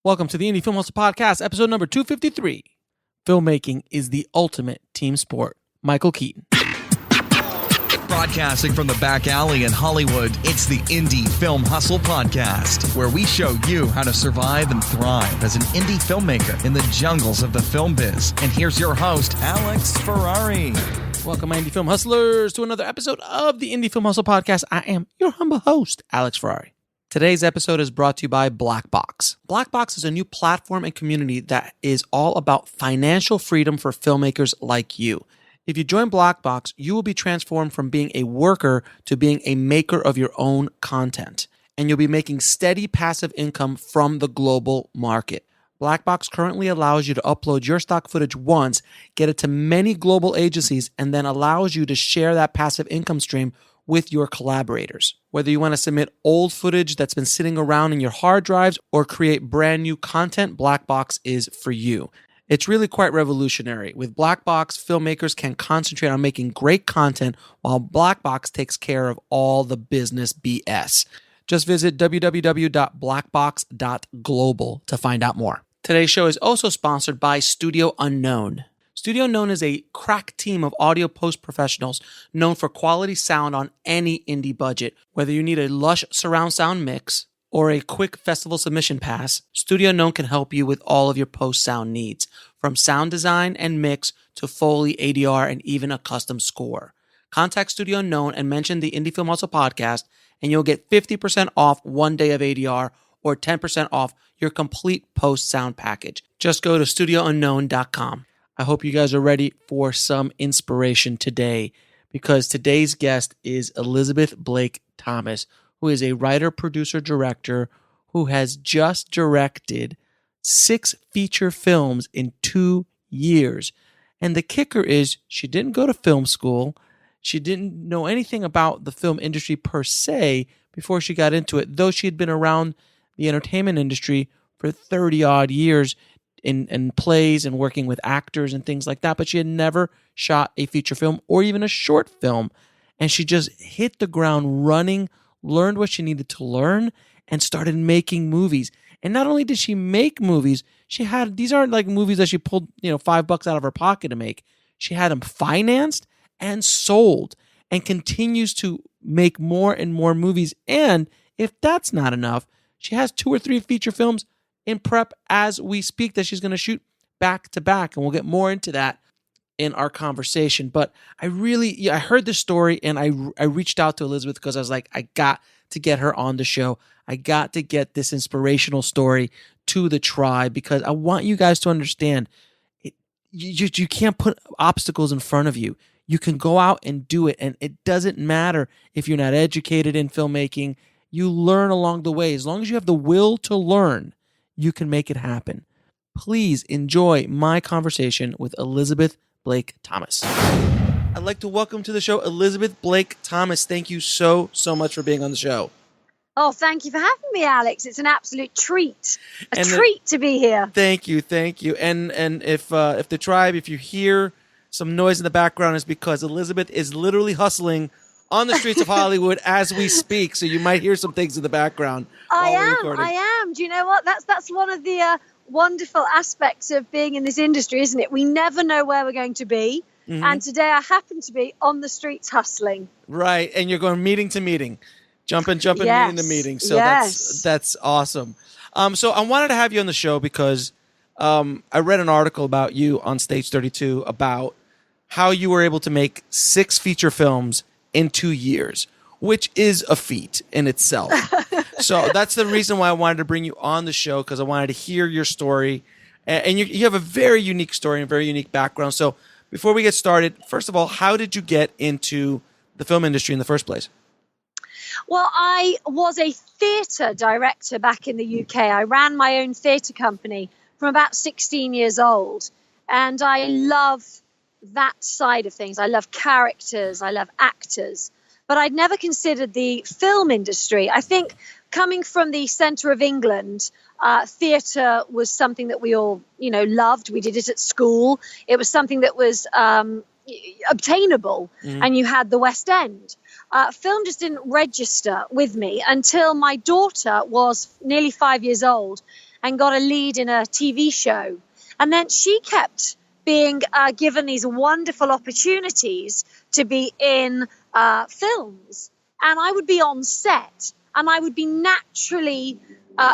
Welcome to the Indie Film Hustle Podcast, episode number 253. Filmmaking is the ultimate team sport. Michael Keaton. Broadcasting from the back alley in Hollywood, it's the Indie Film Hustle Podcast, where we show you how to survive and thrive as an indie filmmaker in the jungles of the film biz. And here's your host, Alex Ferrari. Welcome, my Indie Film Hustlers, to another episode of the Indie Film Hustle Podcast. I am your humble host, Alex Ferrari. Today's episode is brought to you by Blackbox. Blackbox is a new platform and community that is all about financial freedom for filmmakers like you. If you join Blackbox, you will be transformed from being a worker to being a maker of your own content. And you'll be making steady passive income from the global market. Blackbox currently allows you to upload your stock footage once, get it to many global agencies, and then allows you to share that passive income stream with your collaborators. Whether you want to submit old footage that's been sitting around in your hard drives or create brand new content, Blackbox is for you. It's really quite revolutionary. With Blackbox, filmmakers can concentrate on making great content while Blackbox takes care of all the business BS. Just visit www.blackbox.global to find out more. Today's show is also sponsored by Studio Unknown. Studio Unknown is a crack team of audio post professionals known for quality sound on any indie budget. Whether you need a lush surround sound mix or a quick festival submission pass, Studio Unknown can help you with all of your post sound needs, from sound design and mix to Foley, ADR, and even a custom score. Contact Studio Unknown and mention the Indie Film Hustle Podcast, and you'll get 50% off one day of ADR or 10% off your complete post sound package. Just go to studiounknown.com. I hope you guys are ready for some inspiration today, because today's guest is Elizabeth Blake Thomas, who is a writer, producer, director who has just directed 6 feature films in 2 years. And the kicker is she didn't go to film school. She didn't know anything about the film industry per se before she got into it, though she had been around the entertainment industry for 30 odd years in plays and working with actors and things like that, but she had never shot a feature film or even a short film. And she just hit the ground running, learned what she needed to learn, and started making movies. And not only did she make movies, these aren't like movies that she pulled, $5 out of her pocket to make. She had them financed and sold and continues to make more and more movies. And if that's not enough, she has 2 or 3 feature films in prep as we speak that she's going to shoot back to back. And we'll get more into that in our conversation. But I heard this story and I reached out to Elizabeth because I was like, I got to get her on the show. I got to get this inspirational story to the tribe, because I want you guys to understand you can't put obstacles in front of you. You can go out and do it. And it doesn't matter if you're not educated in filmmaking. You learn along the way. As long as you have the will to learn, you can make it happen. Please enjoy my conversation with Elizabeth Blake Thomas. I'd like to welcome to the show Elizabeth Blake Thomas. Thank you so much for being on the show. Oh, thank you for having me, Alex. It's an absolute treat. Treat to be here. Thank you. And if the tribe, if you hear some noise in the background, is because Elizabeth is literally hustling on the streets of Hollywood as we speak. So you might hear some things in the background. I am. Do you know what? That's one of the wonderful aspects of being in this industry, isn't it? We never know where we're going to be. Mm-hmm. And today I happen to be on the streets hustling. Right. And you're going meeting to meeting, jumping, yes. meeting to meeting. So that's awesome. So I wanted to have you on the show because I read an article about you on Stage 32 about how you were able to make 6 feature films in 2 years, which is a feat in itself. So that's the reason why I wanted to bring you on the show, because I wanted to hear your story. And you have a very unique story and a very unique background. So before we get started, first of all, how did you get into the film industry in the first place? Well, I was a theatre director back in the UK. I ran my own theatre company from about 16 years old. And I love that side of things. I love characters. I love actors. But I'd never considered the film industry. I think coming from the centre of England, theatre was something that we all, loved. We did it at school. It was something that was obtainable. And you had the West End. Film just didn't register with me until my daughter was nearly 5 years old. and got a lead in a TV show. And then she kept being given these wonderful opportunities to be in films. And I would be on set and I would be naturally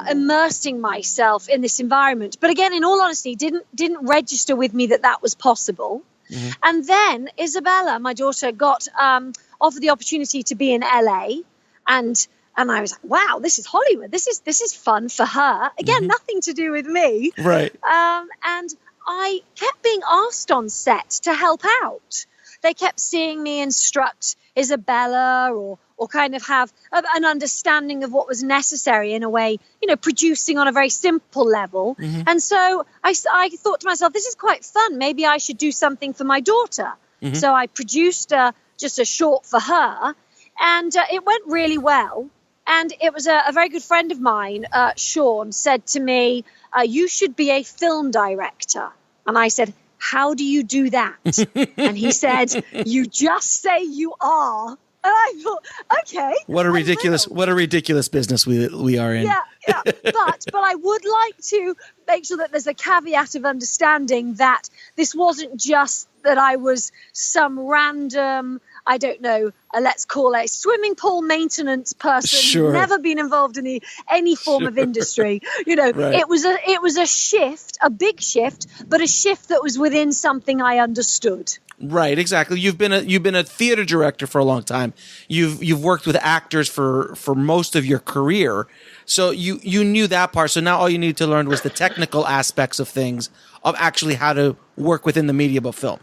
immersing myself in this environment. But again, in all honesty, didn't register with me that was possible. Mm-hmm. And then Isabella, my daughter, got offered the opportunity to be in LA. And I was like, wow, this is Hollywood. This is fun for her. Again, nothing to do with me. Right. And I kept being asked on set to help out. They kept seeing me instruct Isabella or kind of have an understanding of what was necessary in a way, producing on a very simple level. Mm-hmm. And so I thought to myself, this is quite fun. Maybe I should do something for my daughter. Mm-hmm. So I produced just a short for her, and it went really well. And it was a very good friend of mine, Sean, said to me, you should be a film director. And I said, how do you do that? And he said, you just say you are. And I thought, okay. What a ridiculous business we are in. Yeah. But I would like to make sure that there's a caveat of understanding that this wasn't just that I was some random, I don't know, let's call it a swimming pool maintenance person, sure, never been involved in any form of industry. Right. It was a shift, a big shift, but a shift that was within something I understood. Right, exactly. You've been a theater director for a long time. You've worked with actors for most of your career, so you knew that part. So now all you needed to learn was the technical aspects of things, of actually how to work within the medium of film.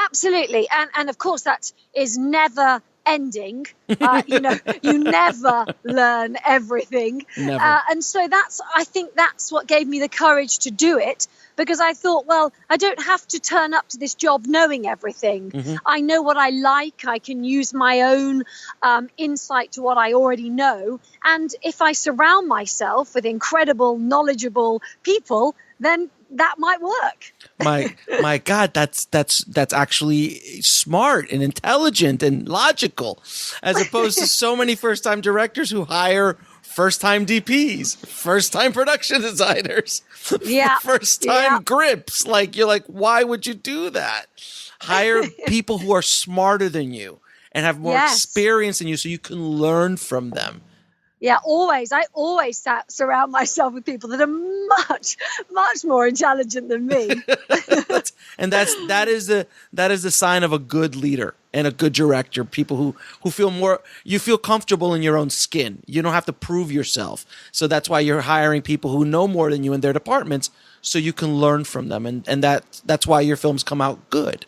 Absolutely, and of course that is never ending. You never learn everything. Never. And so I think that's what gave me the courage to do it, because I thought, well, I don't have to turn up to this job knowing everything. Mm-hmm. I know what I like. I can use my own insight to what I already know. And if I surround myself with incredible, knowledgeable people, then that might work. My God, that's actually smart and intelligent and logical, as opposed to so many first-time directors who hire first-time DPs, first-time production designers, first-time grips. Like, you're like, why would you do that? Hire people who are smarter than you and have more experience than you, so you can learn from them. Yeah, always. I always surround myself with people that are much, much more intelligent than me. And that is the sign of a good leader and a good director. People who feel you feel comfortable in your own skin. You don't have to prove yourself. So that's why you're hiring people who know more than you in their departments, so you can learn from them. And that's why your films come out good.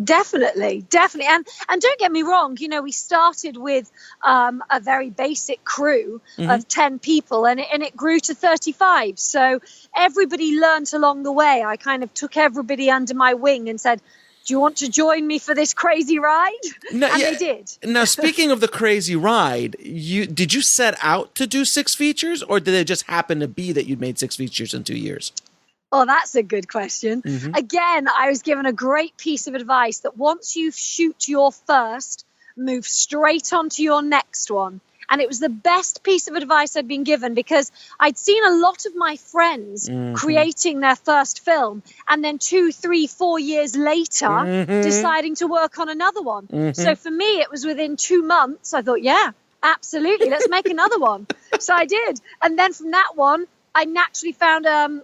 Definitely. And don't get me wrong, we started with a very basic crew of 10 people and it grew to 35. So everybody learned along the way. I kind of took everybody under my wing and said, do you want to join me for this crazy ride? They did. Now, speaking of the crazy ride, did you set out to do 6 features, or did it just happen to be that you'd made 6 features in 2 years? Oh, that's a good question. Mm-hmm. Again, I was given a great piece of advice that once you shoot your first, move straight on to your next one. And it was the best piece of advice I'd been given, because I'd seen a lot of my friends creating their first film and then 2, 3, 4 years later deciding to work on another one. Mm-hmm. So for me, it was within 2 months. I thought, yeah, absolutely, let's make another one. So I did. And then from that one, I naturally found an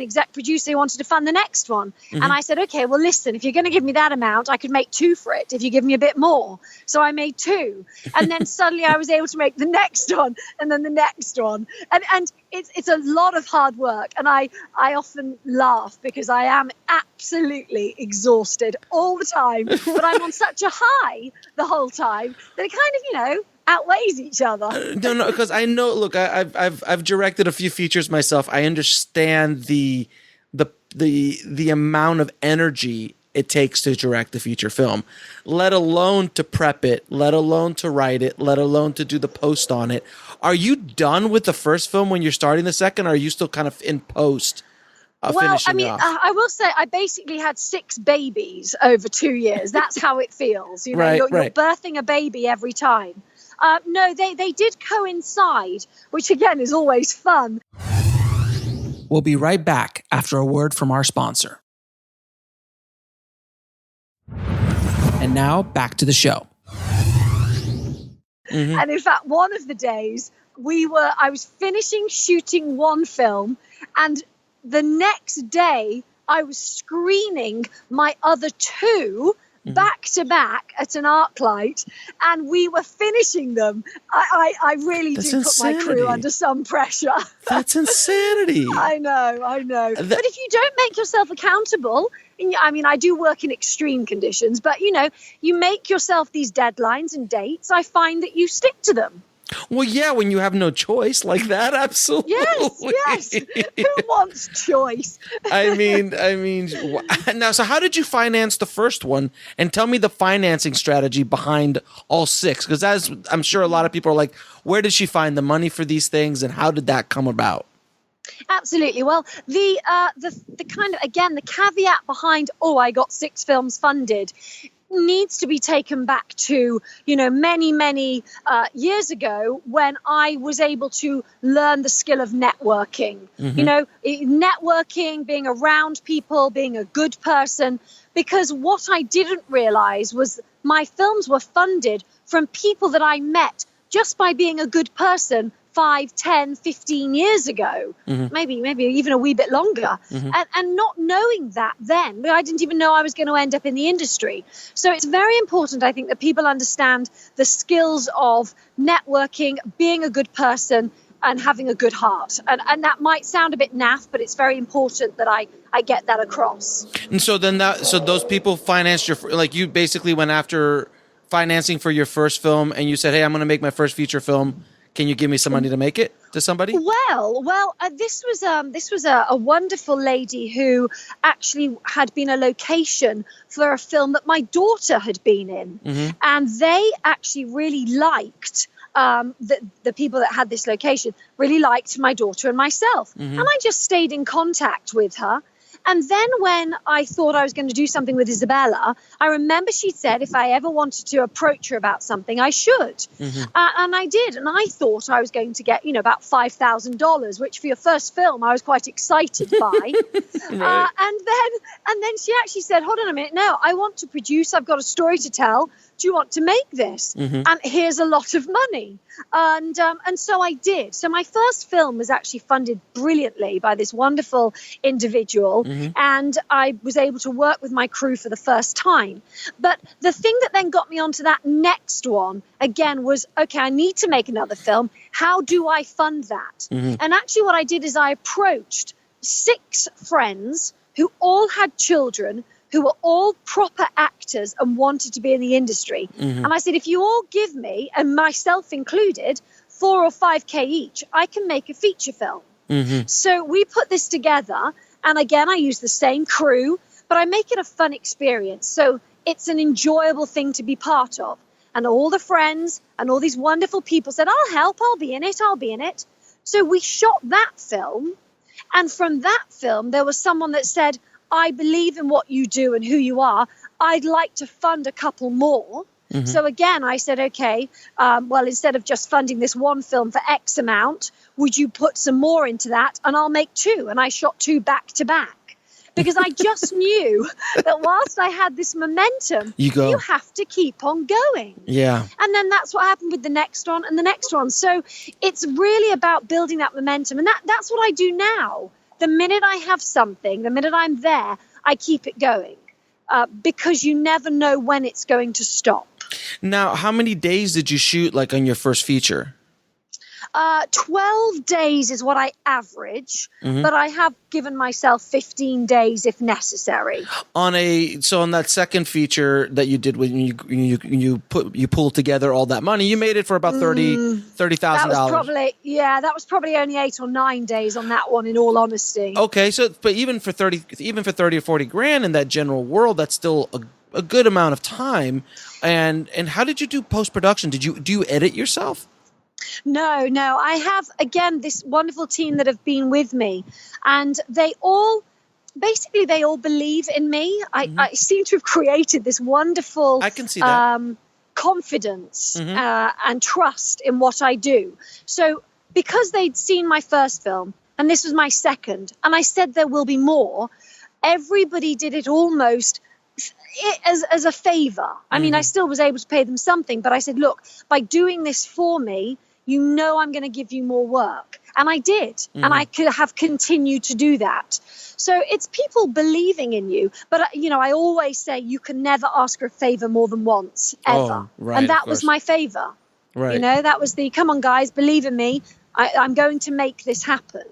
exec producer who wanted to fund the next one. Mm-hmm. And I said, okay, well, listen, if you're going to give me that amount, I could make 2 for it if you give me a bit more. So I made 2. And then suddenly I was able to make the next one and then the next one. And it's a lot of hard work. And I often laugh because I am absolutely exhausted all the time. But I'm on such a high the whole time that it kind of, outweighs each other. No, because I know. Look, I've directed a few features myself. I understand the amount of energy it takes to direct a feature film, let alone to prep it, let alone to write it, let alone to do the post on it. Are you done with the first film when you're starting the second? Or are you still kind of in post? Well, I mean, I will say I basically had 6 babies over 2 years. That's how it feels. You're birthing a baby every time. No, they did coincide, which again is always fun. We'll be right back after a word from our sponsor. And now back to the show. And in fact, one of the days I was finishing shooting one film, and the next day I was screening my other two back to back at an arc light, and we were finishing them. I really That's do insanity. put my crew under some pressure. That's insanity. I know. But if you don't make yourself accountable, I mean, I do work in extreme conditions, but you make yourself these deadlines and dates. I find that you stick to them. Well, yeah, when you have no choice like that, absolutely. Yes. Who wants choice? I mean, now, so how did you finance the first one? And tell me the financing strategy behind all six, because as I'm sure a lot of people are like, where did she find the money for these things, and how did that come about? Absolutely. Well, the kind of, again, the caveat behind, I got 6 films funded, needs to be taken back to, many years ago, when I was able to learn the skill of networking. Networking, being around people, being a good person. Because what I didn't realize was my films were funded from people that I met just by being a good person 5, 10, 15 years ago, maybe even a wee bit longer, and not knowing that then. I didn't even know I was going to end up in the industry. So it's very important, I think, that people understand the skills of networking, being a good person, and having a good heart. And that might sound a bit naff, but it's very important that I get that across. And so then so those people financed you basically went after financing for your first film, and you said, hey, I'm going to make my first feature film. Can you give me some money to make it to somebody? Well, this was a wonderful lady who actually had been a location for a film that my daughter had been in, and they actually really liked the people that had this location really liked my daughter and myself, and I just stayed in contact with her. And then when I thought I was going to do something with Isabella, I remember she said if I ever wanted to approach her about something, I should. And I did. And I thought I was going to get, about $5,000, which for your first film, I was quite excited by. Right. And then she actually said, hold on a minute. No, I want to produce. I've got a story to tell. Do you want to make this? And here's a lot of money. And so I did. So my first film was actually funded brilliantly by this wonderful individual. And I was able to work with my crew for the first time. But the thing that then got me onto that next one, again, was, okay, I need to make another film. How do I fund that? And actually what I did is I approached 6 friends who all had children, who were all proper actors and wanted to be in the industry. And I said, if you all give me, and myself included, 4 or 5K each, I can make a feature film. So we put this together. And again, I use the same crew, but I make it a fun experience. So it's an enjoyable thing to be part of. And all the friends and all these wonderful people said, I'll help, I'll be in it. So we shot that film. And from that film, there was someone that said, I believe in what you do and who you are. I'd like to fund a couple more. So again, I said, okay, well, instead of just funding this one film for X amount, would you put some more into that? And I'll make 2. And I shot 2 back to back because I just knew that whilst I had this momentum, you have to keep on going. Yeah. And then that's what happened with the next one and the next one. So it's really about building that momentum. And that's what I do now. The minute I have something, the minute I'm there, I keep it going because you never know when it's going to stop. Now, how many days did you shoot on your first feature? 12 days is what I average, but I have given myself 15 days if necessary. On that second feature that you did when you pulled together all that money, you made it for about $30,000. That was probably only 8 or 9 days on that one, in all honesty. Okay, so but even for 30 or 40 grand in that general world, that's still a good amount of time. And how did you do post-production? Do you edit yourself? No. I have, again, this wonderful team that have been with me, and they all believe in me. I seem to have created this wonderful I can see that. Confidence and trust in what I do. So because they'd seen my first film, and this was my second, and I said there will be more, everybody did it almost as a favor. I mean, I still was able to pay them something, but I said, look, by doing this for me, you know I'm going to give you more work. And I did. And I could have continued to do that. So it's people believing in you. But, you know, I always say you can never ask for a favor more than once, ever. Oh, right, and that was my favor. Right. You know, that was come on, guys, believe in me. I'm going to make this happen.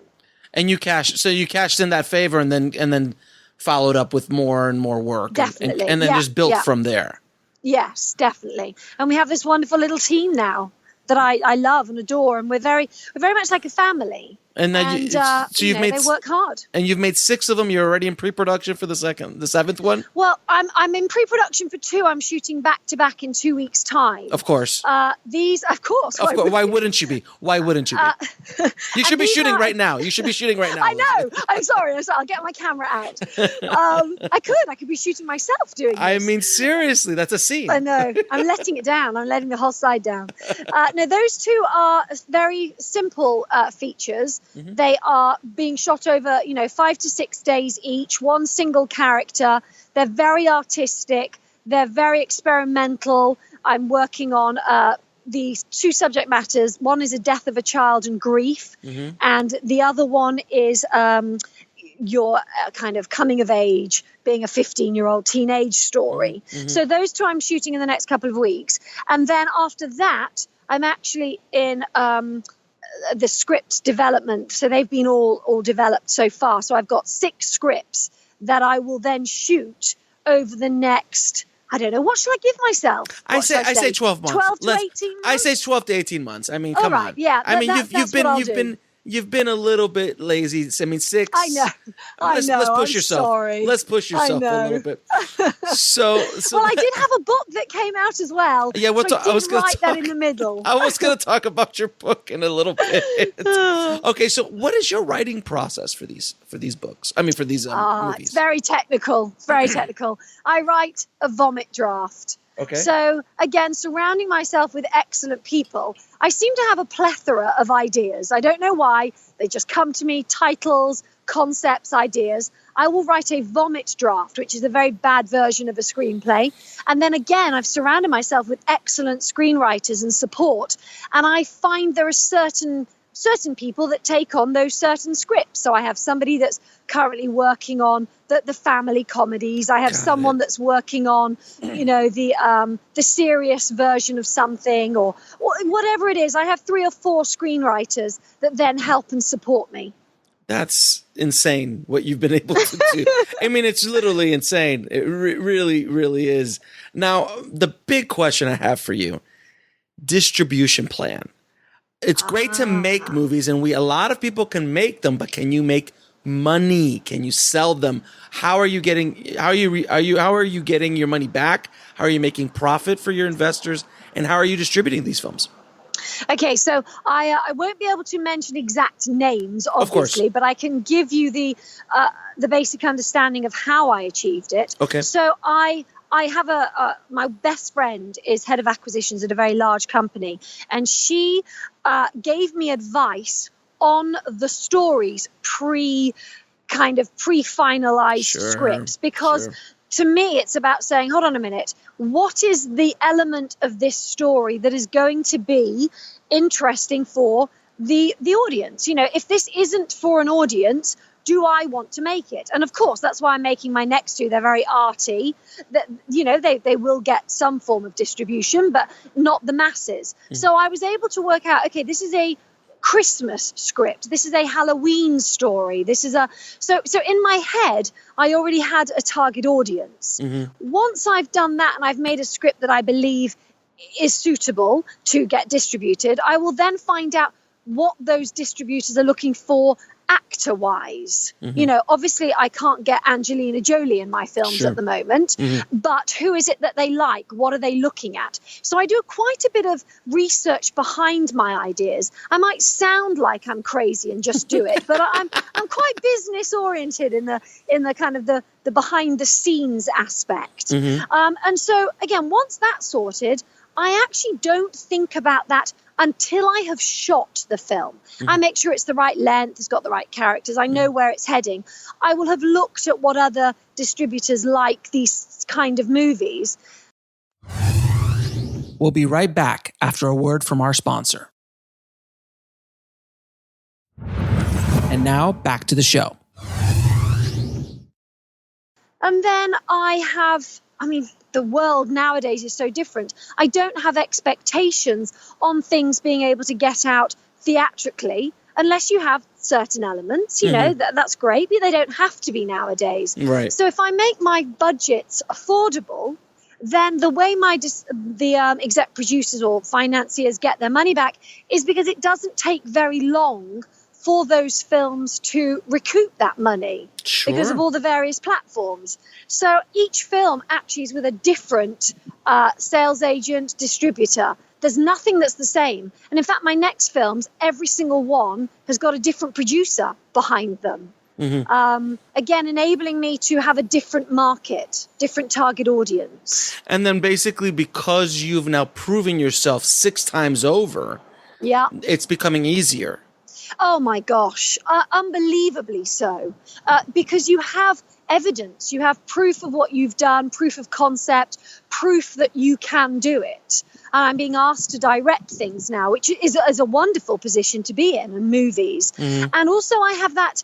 And you cashed in that favor and then followed up with more and more work. Definitely. And then just built from there. Yes, definitely. And we have this wonderful little team now that I love and adore, and we're very much like a family. And then they work hard. And you've made 6 of them. You're already in pre-production for the 7th one. Well, I'm in pre-production for 2. I'm shooting back to back in 2 weeks' time. Of course. Of course. Why wouldn't you be? You should be shooting right now. You should be shooting right now. I know. I'm sorry. I'll get my camera out. I could be shooting myself doing this. I mean, seriously, that's a scene. I know. I'm letting it down. I'm letting the whole side down. No, those 2 are very simple features. They are being shot over, 5 to 6 days each, one single character. They're very artistic. They're very experimental. I'm working on these 2 subject matters. One is a death of a child and grief. And the other one is your kind of coming of age, being a 15-year-old teenage story. So those 2 I'm shooting in the next couple of weeks. And then after that, I'm actually in the script development. So they've been all developed so far. So I've got 6 scripts that I will then shoot over the next, I don't know, what should I give myself? I say 12 months. 12 to 18 months? I say 12 to 18 months. I mean, come on. Yeah. I mean, you've been a little bit lazy. I mean, 6. I know. Let's push yourself. Sorry. Let's push yourself a little bit. So well, I did have a book that came out as well. Yeah, I was going to write that in the middle. I was going to talk about your book in a little bit. Okay, so what is your writing process for these books? I mean, for these movies. It's very technical. It's very technical. I write a vomit draft. Okay. So again, surrounding myself with excellent people, I seem to have a plethora of ideas. I don't know why. They just come to me, titles, concepts, ideas. I will write a vomit draft, which is a very bad version of a screenplay. And then again, I've surrounded myself with excellent screenwriters and support. And I find there are certain people that take on those certain scripts. So I have somebody that's currently working on the family comedies. I have someone that's working on, the serious version of something or whatever it is. I have 3 or 4 screenwriters that then help and support me. That's insane what you've been able to do. I mean, it's literally insane. It really, really is. Now, the big question I have for you, distribution plan. It's great to make movies, and a lot of people can make them, but can you make money? Can you sell them? How are you getting your money back? How are you making profit for your investors? And how are you distributing these films? Okay, so I won't be able to mention exact names, obviously, but I can give you the basic understanding of how I achieved it. Okay. So I have my best friend is head of acquisitions at a very large company, and she gave me advice on the stories pre-finalized scripts, because to me it's about saying, hold on a minute, what is the element of this story that is going to be interesting for the audience? If this isn't for an audience, do I want to make it? And of course, that's why I'm making my next 2. They're very arty. That they will get some form of distribution, but not the masses. So I was able to work out, okay, this is a Christmas script. This is a Halloween story. This is so in my head, I already had a target audience. Once I've done that and I've made a script that I believe is suitable to get distributed, I will then find out what those distributors are looking for actor-wise. Obviously I can't get Angelina Jolie in my films at the moment, but who is it that they like? What are they looking at? So I do quite a bit of research behind my ideas. I might sound like I'm crazy and just do it, but I'm quite business oriented in the kind of the behind the scenes aspect. And so again, once that's sorted, I actually don't think about that until I have shot the film. I make sure it's the right length, it's got the right characters, I know where it's heading. I will have looked at what other distributors like these kind of movies. We'll be right back after a word from our sponsor. And now back to the show. And then the world nowadays is so different. I don't have expectations on things being able to get out theatrically unless you have certain elements, you know, that's great, but they don't have to be nowadays. Right. So if I make my budgets affordable, then the way the exec producers or financiers get their money back is because it doesn't take very long for those films to recoup that money because of all the various platforms. So each film actually is with a different sales agent, distributor. There's nothing that's the same. And in fact, my next films, every single one has got a different producer behind them. Again, enabling me to have a different market, different target audience. And then basically because you've now proven yourself 6 times over, it's becoming easier. Oh my gosh, unbelievably so. Because you have evidence, you have proof of what you've done, proof of concept, proof that you can do it. And I'm being asked to direct things now, which is a wonderful position to be in movies. And also I have that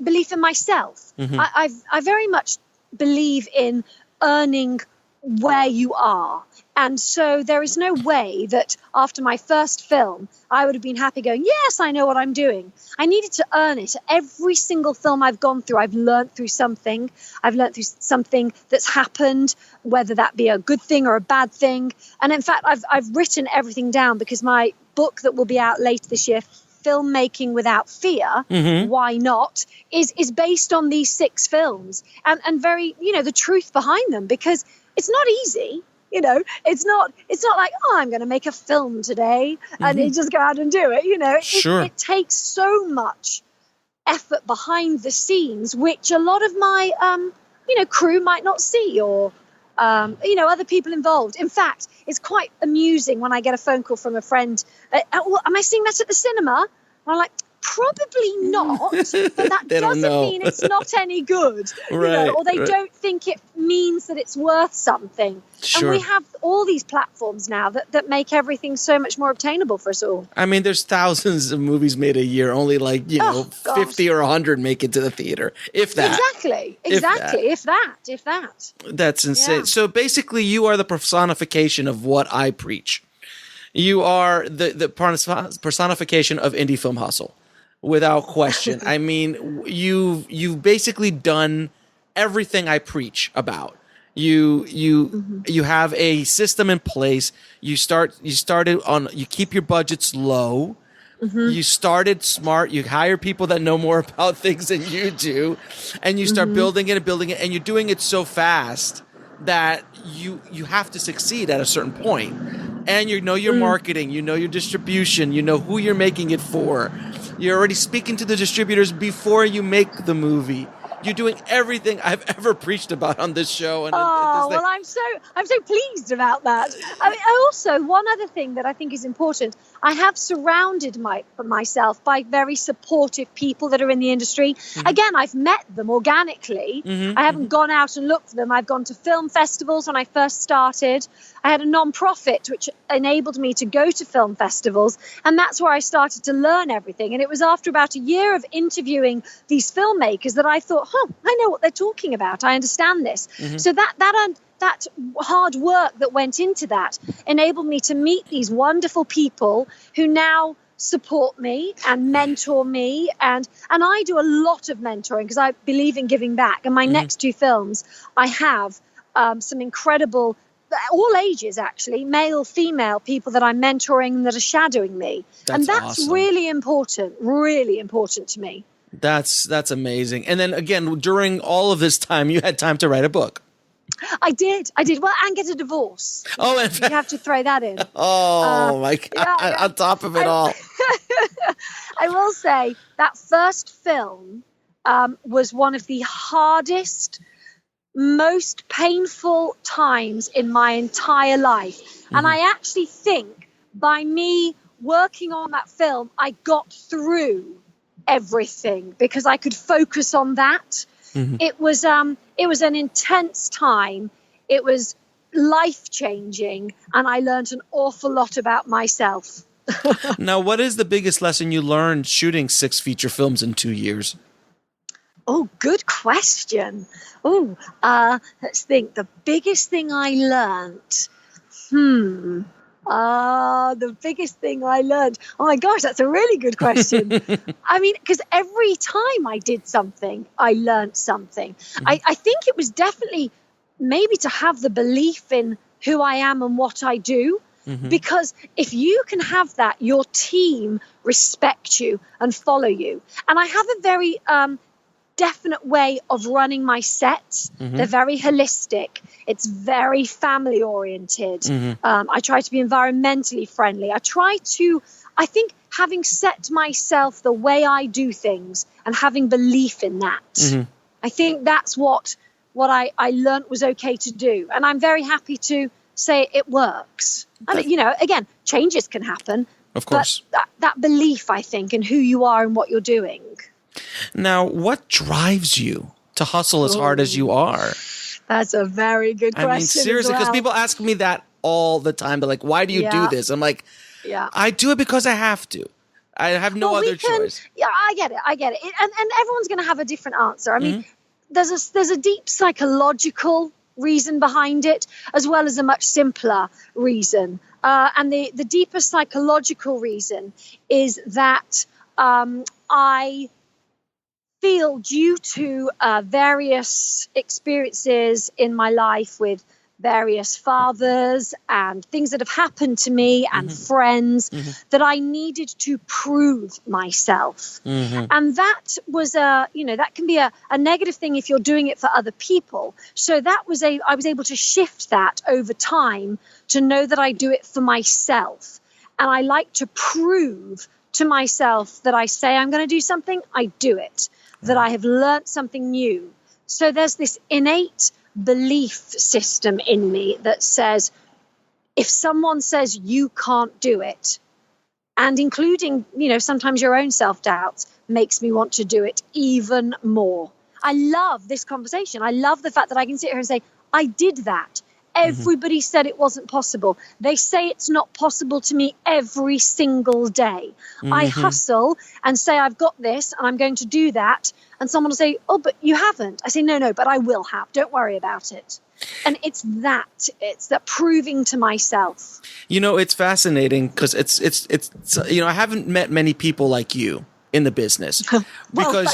belief in myself. I very much believe in earning where you are. And so there is no way that after my first film, I would have been happy going, yes, I know what I'm doing. I needed to earn it. Every single film I've gone through, I've learned through something. I've learned through something that's happened, whether that be a good thing or a bad thing. And in fact, I've written everything down because my book that will be out later this year, Filmmaking Without Fear, Why Not, is based on these 6 films and very, the truth behind them, because it's not easy. It's not like, I'm going to make a film today and you just go out and do it. It takes so much effort behind the scenes, which a lot of my, crew might not see or, other people involved. In fact, it's quite amusing when I get a phone call from a friend. Am I seeing that at the cinema? And I'm like, probably not, but that doesn't mean it's not any good, or they don't think it means that it's worth something. And we have all these platforms now that make everything so much more obtainable for us all. I mean, there's thousands of movies made a year, only 50 or 100 make it to the theater, if that. Exactly, if that. That's insane. Yeah. So basically, you are the personification of what I preach. You are the personification of indie film hustle. Without question. I mean, you've basically done everything I preach about. You have a system in place. You keep your budgets low. You started smart. You hire people that know more about things than you do, and you start building it, and you're doing it so fast that you have to succeed at a certain point. And you know your marketing, you know your distribution, you know who you're making it for. You're already speaking to the distributors before you make the movie. You're doing everything I've ever preached about on this show. And well, I'm so pleased about that. I mean, also, one other thing that I think is important, I have surrounded myself by very supportive people that are in the industry. Again, I've met them organically. I haven't gone out and looked for them. I've gone to film festivals when I first started. I had a non-profit which enabled me to go to film festivals, and that's where I started to learn everything. And it was after about a year of interviewing these filmmakers that I thought, I know what they're talking about. I understand this. So that hard work that went into that enabled me to meet these wonderful people who now support me and mentor me. And I do a lot of mentoring because I believe in giving back. And my next 2 films, I have some incredible, all ages actually, male, female people that I'm mentoring that are shadowing me. That's awesome. Really important to me. That's amazing. And then again, during all of this time, you had time to write a book. I did. Well, and get a divorce. Oh, you have to throw that in. Oh my God! Yeah. On top of it all, I will say that first film was one of the hardest, most painful times in my entire life, and I actually think by me working on that film, I got through everything because I could focus on that. Mm-hmm. It was an intense time. It was life-changing, and I learned an awful lot about myself. Now, what is the biggest lesson you learned shooting 6 feature films in 2 years? Oh, good question. Let's think. The biggest thing I learned. The biggest thing I learned. Oh my gosh, that's a really good question. I mean, because every time I did something, I learned something. Mm-hmm. I think it was definitely maybe to have the belief in who I am and what I do. Mm-hmm. Because if you can have that, your team respect you and follow you. And I have a very definite way of running my sets. Mm-hmm. They're very holistic. It's very family oriented. Mm-hmm. I try to be environmentally friendly. I think having set myself the way I do things and having belief in that, mm-hmm. I think that's what I learned was okay to do. And I'm very happy to say it works. I mean, again, changes can happen. Of course. But that belief, I think, in who you are and what you're doing. Now, what drives you to hustle as hard as you are? That's a very good question. I mean, seriously, because people ask me that all the time. They're like, why do you do this? I'm like, I do it because I have to. I have no other choice. Yeah, I get it. And everyone's going to have a different answer. I mean, there's a deep psychological reason behind it, as well as a much simpler reason. And the deeper psychological reason is that I feel, due to various experiences in my life with various fathers and things that have happened to me and mm-hmm. friends, mm-hmm. that I needed to prove myself. Mm-hmm. And that was that can be a negative thing if you're doing it for other people. So I was able to shift that over time to know that I do it for myself. And I like to prove to myself that I say I'm going to do something, I do it, that I have learnt something new. So there's this innate belief system in me that says, if someone says you can't do it, and including, sometimes your own self-doubt makes me want to do it even more. I love this conversation. I love the fact that I can sit here and say, I did that. Everybody mm-hmm. said it wasn't possible. They say it's not possible to me every single day. Mm-hmm. I hustle and say, I've got this and I'm going to do that. And someone will say, oh, but you haven't. I say, no, but I will have. Don't worry about it. And it's that proving to myself. It's fascinating because it's I haven't met many people like you in the business because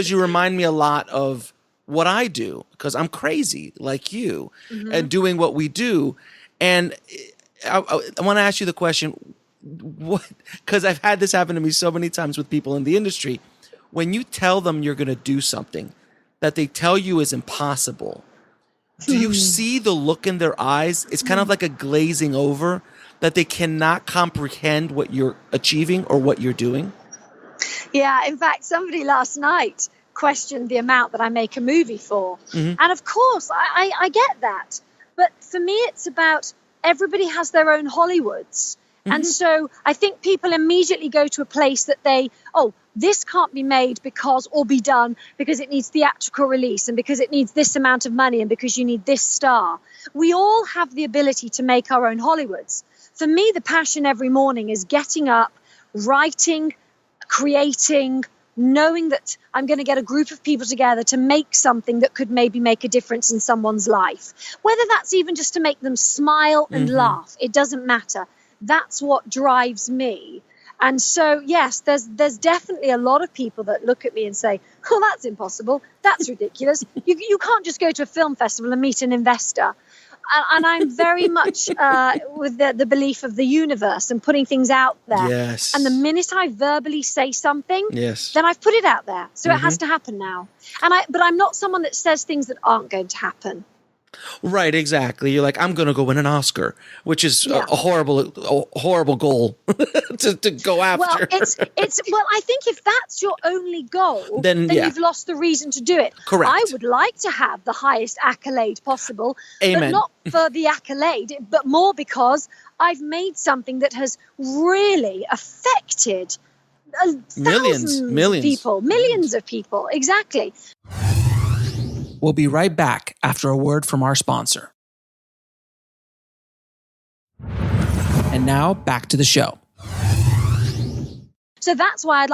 you remind me a lot of what I do, because I'm crazy like you mm-hmm. and doing what we do. And I want to ask you the question, because I've had this happen to me so many times with people in the industry. When you tell them you're going to do something that they tell you is impossible, do you see the look in their eyes? It's kind of like a glazing over, that they cannot comprehend what you're achieving or what you're doing. Yeah, in fact, somebody last night questioned the amount that I make a movie for. Mm-hmm. And of course, I get that. But for me, it's about everybody has their own Hollywoods. Mm-hmm. And so I think people immediately go to a place that this can't be made or be done because it needs theatrical release and because it needs this amount of money and because you need this star. We all have the ability to make our own Hollywoods. For me, the passion every morning is getting up, writing, creating, knowing that I'm going to get a group of people together to make something that could maybe make a difference in someone's life. Whether that's even just to make them smile and mm-hmm. laugh, it doesn't matter. That's what drives me. And so, yes, there's definitely a lot of people that look at me and say, oh, that's impossible. That's ridiculous. You can't just go to a film festival and meet an investor. And I'm very much with the belief of the universe and putting things out there. Yes. And the minute I verbally say something, yes. then I've put it out there. So mm-hmm. it has to happen now. But I'm not someone that says things that aren't going to happen. Right, exactly. You're like, I'm going to go win an Oscar, which is a horrible goal to go after. Well, I think if that's your only goal, then you've lost the reason to do it. Correct. I would like to have the highest accolade possible, Amen. but not for the accolade, but more because I've made something that has really affected millions of people. Exactly. We'll be right back after a word from our sponsor. And now back to the show. So that's why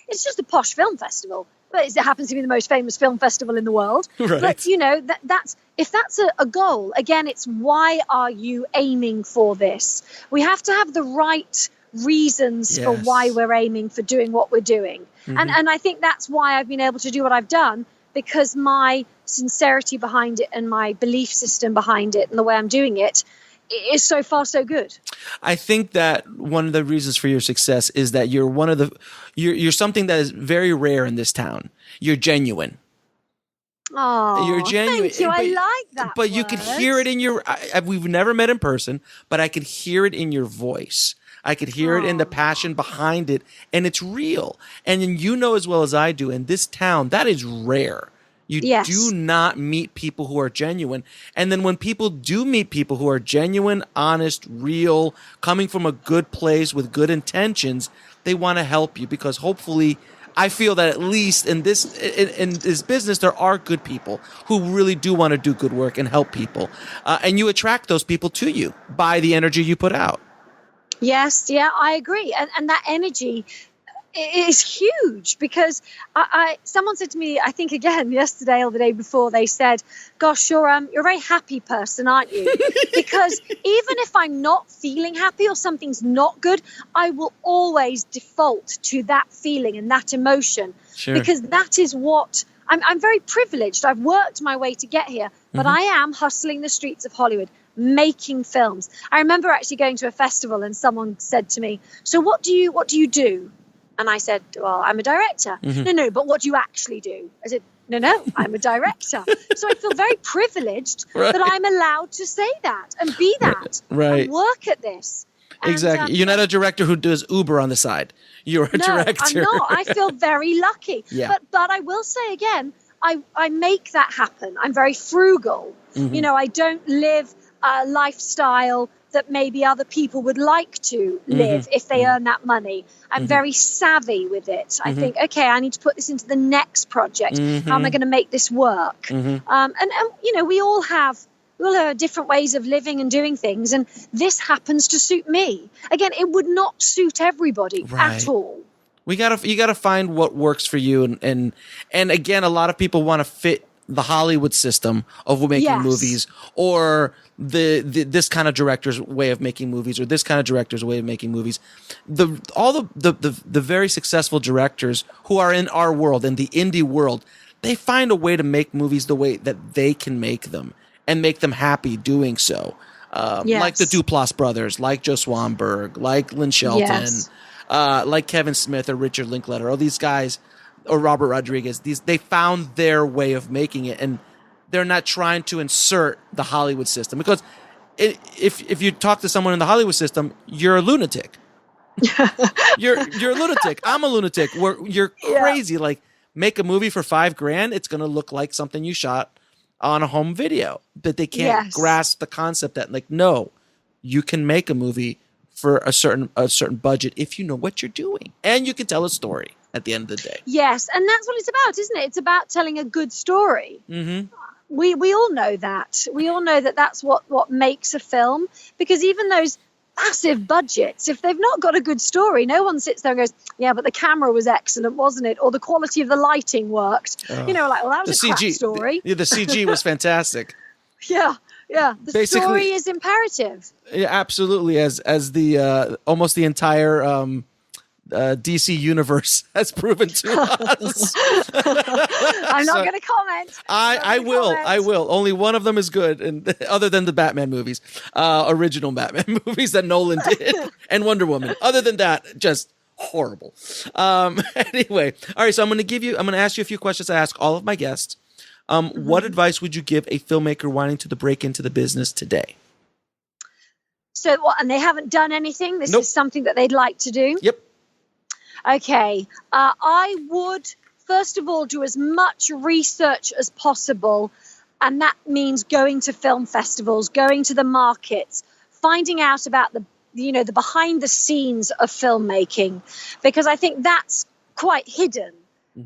it's just a posh film festival, but it happens to be the most famous film festival in the world. Right. But, if that's a goal, again, it's why are you aiming for this? We have to have the right reasons for why we're aiming for doing what we're doing. And I think that's why I've been able to do what I've done, because my sincerity behind it and my belief system behind it and the way I'm doing it is so far so good. I think that one of the reasons for your success is that you're something that is very rare in this town. You're genuine. Oh, you're genuine. Thank you. I like that. But you could hear it in we've never met in person, but I could hear it in your voice. I could hear it in the passion behind it, and it's real. And you know as well as I do, in this town, that is rare. You do not meet people who are genuine. And then when people do meet people who are genuine, honest, real, coming from a good place with good intentions, they want to help you, because hopefully I feel that at least in this business, there are good people who really do want to do good work and help people. And you attract those people to you by the energy you put out. Yes, I agree. And that energy is huge, because someone said to me, I think again yesterday or the day before, they said, gosh, you're a very happy person, aren't you? Because even if I'm not feeling happy or something's not good, I will always default to that feeling and that emotion. Sure. Because that is what I'm very privileged. I've worked my way to get here, but I am hustling the streets of Hollywood, making films. I remember actually going to a festival and someone said to me, so what do you do? And I said, well, I'm a director. No, but what do you actually do? I said, no, I'm a director. So I feel very privileged that I'm allowed to say that and be that and work at this. Exactly. You're not a director who does Uber on the side. You're a director. I'm not. I feel very lucky. Yeah. But I will say again, I make that happen. I'm very frugal. I don't live a lifestyle that maybe other people would like to live if they earn that money. I'm very savvy with it. I think, okay, I need to put this into the next project. How am I going to make this work? And we all have different ways of living and doing things, and this happens to suit me. Again, it would not suit everybody at all. You gotta find what works for you, and again, a lot of people want to fit the Hollywood system of making movies, or this kind of director's way of making movies, or this kind of director's way of making movies. All the very successful directors who are in our world, in the indie world, they find a way to make movies the way that they can make them and make them happy doing so. Like the Duplass brothers, like Joe Swanberg, like Lynn Shelton, like Kevin Smith or Richard Linklater, all these guys, or Robert Rodriguez. They found their way of making it, and they're not trying to insert the Hollywood system. Because if you talk to someone in the Hollywood system, you're a lunatic. you're a lunatic. I'm a lunatic. You're crazy. Like, make a movie for $5,000, it's going to look like something you shot on a home video. But they can't grasp the concept that, like, no, you can make a movie for a certain budget if you know what you're doing, and you can tell a story at the end of the day. Yes, and that's what it's about, isn't it? It's about telling a good story. We all know that. We all know that that's what makes a film, because even those massive budgets, if they've not got a good story, no one sits there and goes, yeah, but the camera was excellent, wasn't it? Or the quality of the lighting worked. Well, that was a crap story. The CG was fantastic. Yeah. The story is imperative. Yeah, absolutely. As the almost the entire DC universe has proven to us. I'm not going to comment. I will. Only one of them is good, and other than the Batman movies, original Batman movies that Nolan did, and Wonder Woman. Other than that, just horrible. Anyway, all right. So I'm going to ask you a few questions I ask all of my guests. What advice would you give a filmmaker wanting to break into the business today? So, and they haven't done anything? This is something that they'd like to do? Yep. Okay. I would, first of all, do as much research as possible. And that means going to film festivals, going to the markets, finding out about the behind the scenes of filmmaking, because I think that's quite hidden.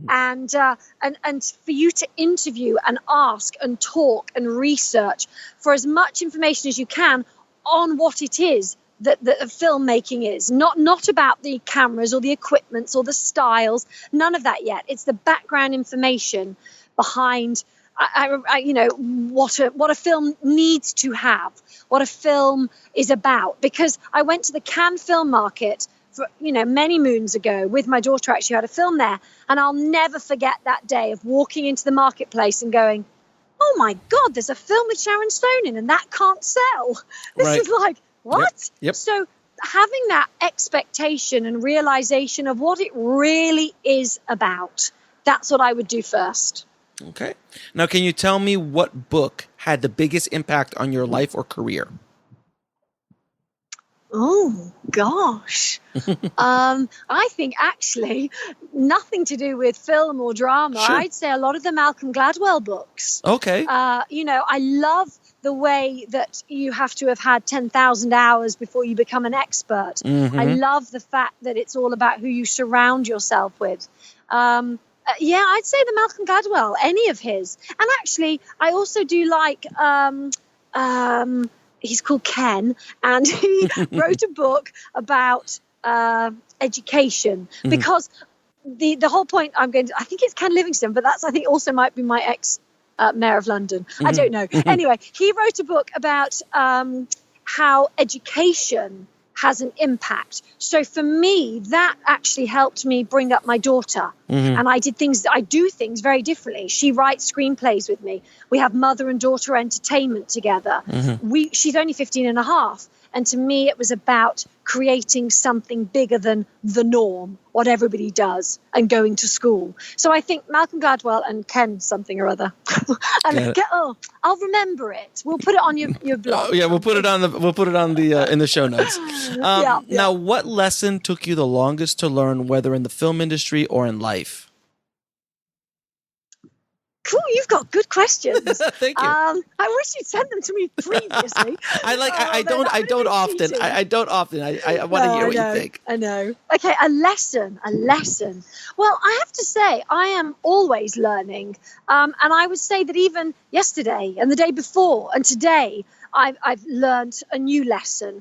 And for you to interview and ask and talk and research for as much information as you can on what it is that filmmaking is, not about the cameras or the equipments or the styles, none of that yet. It's the background information behind what a film needs to have, what a film is about. Because I went to the Cannes Film Market many moons ago with my daughter, actually had a film there, and I'll never forget that day of walking into the marketplace and going, oh my God, there's a film with Sharon Stone in, and that can't sell. This is like, what? Yep. So having that expectation and realization of what it really is about, that's what I would do first. Okay. Now, can you tell me what book had the biggest impact on your life or career? Oh, gosh. I think actually nothing to do with film or drama. Sure. I'd say a lot of the Malcolm Gladwell books. Okay. I love the way that you have to have had 10,000 hours before you become an expert. I love the fact that it's all about who you surround yourself with. I'd say the Malcolm Gladwell, any of his. And actually, I also do like... he's called Ken, and he wrote a book about education, because the whole point I think it's Ken Livingstone, but I think also might be my ex mayor of London. I don't know. Anyway, he wrote a book about how education has an impact. So for me, that actually helped me bring up my daughter. And I do things very differently. She writes screenplays with me. We have mother and daughter entertainment together. She's only 15 and a half. And to me, it was about creating something bigger than the norm, what everybody does, and going to school. So I think Malcolm Gladwell and Ken something or other. I'll remember it. We'll put it on your blog. We'll put it on the in the show notes. Now, what lesson took you the longest to learn, whether in the film industry or in life? Cool, you've got good questions. Thank you. I wish you'd sent them to me previously. I don't often. I want to hear what you think. I know. Okay, a lesson. Well, I have to say, I am always learning. And I would say that even yesterday and the day before and today, I've learned a new lesson.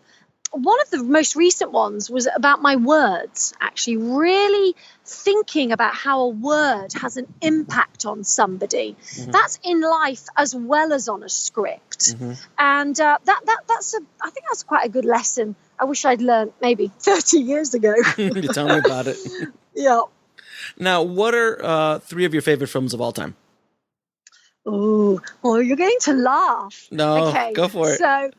One of the most recent ones was about my words, actually really thinking about how a word has an impact on somebody. That's in life as well as on a script. And I think that's quite a good lesson. I wish I'd learned maybe 30 years ago. You tell me about it. Yeah. Now, what are 3 of your favorite films of all time? Oh, you're going to laugh. No, okay, go for it. So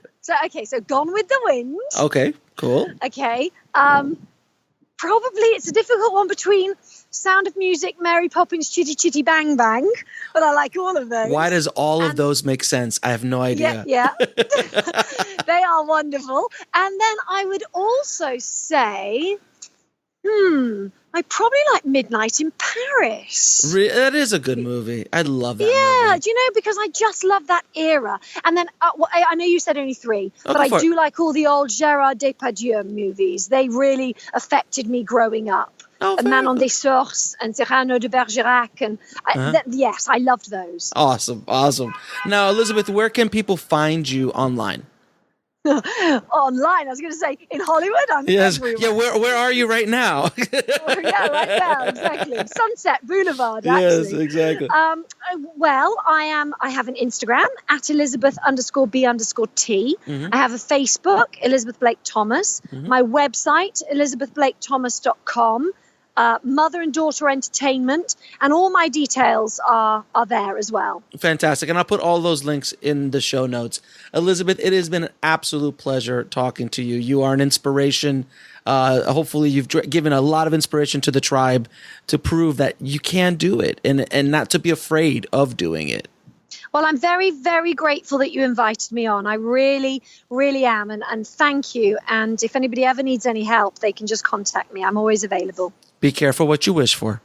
Gone with the Wind. Okay, cool. Okay. Probably it's a difficult one between Sound of Music, Mary Poppins, Chitty Chitty Bang Bang, but I like all of those. Why does all of those make sense? I have no idea. Yeah. They are wonderful. And then I would also say, I probably like Midnight in Paris. That is a good movie. I love that movie. Yeah, do you know, because I just love that era. And then, I know you said only 3, but I do like all the old Gérard Depardieu movies. They really affected me growing up. Manon des Sorts and Cyrano de Bergerac. And yes, I loved those. Awesome. Now, Elizabeth, where can people find you online? Online, I was going to say in Hollywood. I'm everywhere. Yeah. Where are you right now? Right now, exactly. Sunset Boulevard. Actually. Yes, exactly. Well, I have an Instagram at Elizabeth_B_T. I have a Facebook, Elizabeth Blake Thomas. My website, elizabethblakethomas.com. Mother and daughter entertainment, and all my details are there as well. Fantastic. And I'll put all those links in the show notes. Elizabeth, it has been an absolute pleasure talking to you. You are an inspiration Hopefully you've given a lot of inspiration to the tribe to prove that you can do it and not to be afraid of doing it. Well, I'm very, very grateful that you invited me on. I really, really am. And thank you. And if anybody ever needs any help, they can just contact me. I'm always available. Be careful what you wish for.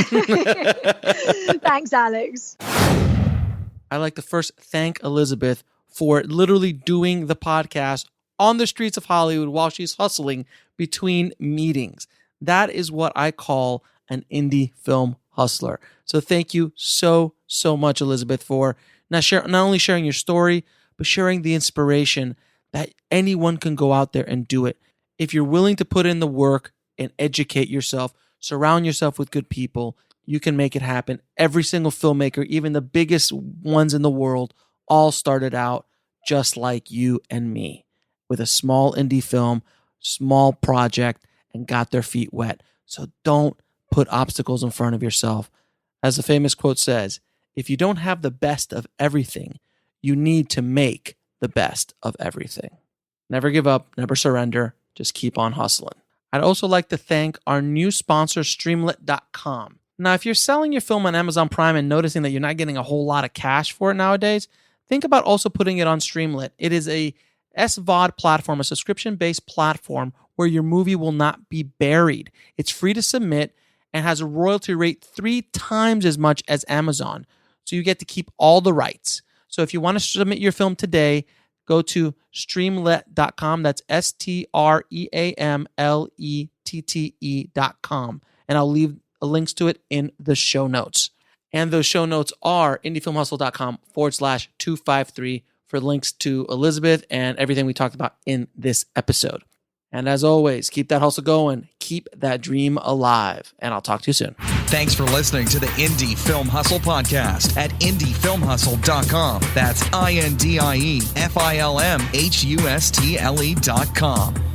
Thanks, Alex. I'd like to first thank Elizabeth for literally doing the podcast on the streets of Hollywood while she's hustling between meetings. That is what I call an indie film hustler. So thank you so much, Elizabeth, for not only sharing your story, but sharing the inspiration that anyone can go out there and do it. If you're willing to put in the work and educate yourself, surround yourself with good people, you can make it happen. Every single filmmaker, even the biggest ones in the world, all started out just like you and me, with a small indie film, small project, and got their feet wet. So don't put obstacles in front of yourself. As the famous quote says, if you don't have the best of everything, you need to make the best of everything. Never give up, never surrender, just keep on hustling. I'd also like to thank our new sponsor, Streamlit.com. Now, if you're selling your film on Amazon Prime and noticing that you're not getting a whole lot of cash for it nowadays, think about also putting it on Streamlit. It is a SVOD platform, a subscription-based platform where your movie will not be buried. It's free to submit and has a royalty rate 3 times as much as Amazon. So you get to keep all the rights. So if you want to submit your film today, go to streamlet.com. That's streamlette.com. And I'll leave links to it in the show notes. And those show notes are indiefilmhustle.com/253 for links to Elizabeth and everything we talked about in this episode. And as always, keep that hustle going. Keep that dream alive. And I'll talk to you soon. Thanks for listening to the Indie Film Hustle podcast at indiefilmhustle.com. That's INDIEFILMHUSTLE.com.